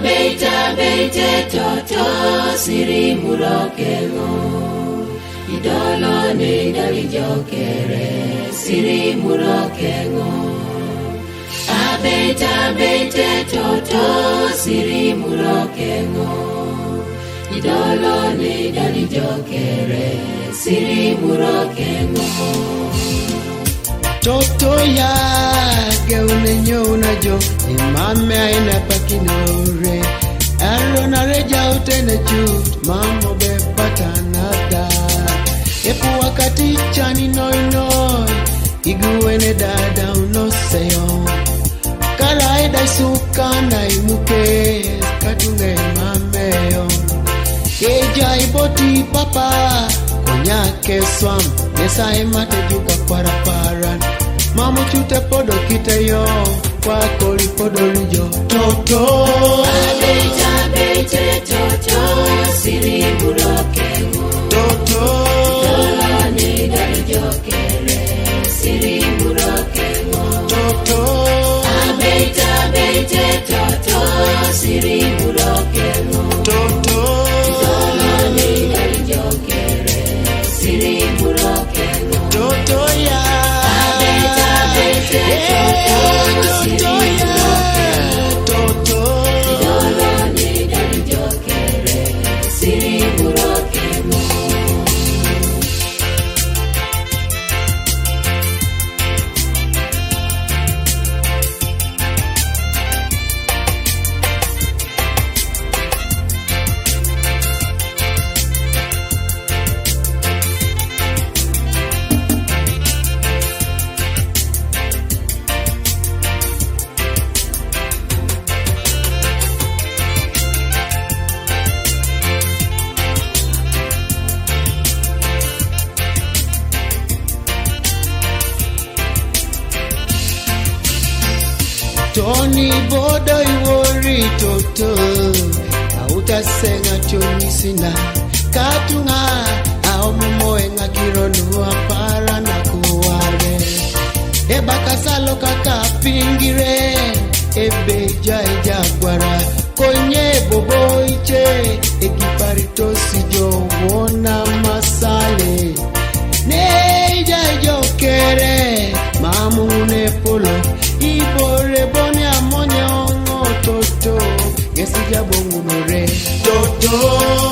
Beite toto siri murokengo idolo ne dali jokere siri murokengo beite toto siri murokengo idolo ne dali jokere siri murokengo toto ya geune nyona jo imame aina pakinore Arona reja utene chut mambo be patanada Epu wakati chani noi noi Iguene dada unoseyo Karaida sukana imuke Katunge mameyo Keja iboti papa Konyake swam Nesa emate juka paraparan Mamu chute podo kiteyo Kwa koli podo lijo Toto Beite toto siri murokengo Toto idolo ne dali jokere siri murokengo Toto beite toto siri murokengo Toto idolo ne dali jokere siri murokengo Toto ya beite toto siri murokengo Toto idolo ne dali jokere siri murokengo Tony bodo iwori toto Kauta senga choni sina Katunga Aomumoe nga kironu apara na kuware Eba kasalo kaka pingire Ebe jagwara Konye bobo iche Ekiparito sijo wona masale Neja jokere Mamune polo Ibore boni amonye ongo toto Gesi jabongunore Toto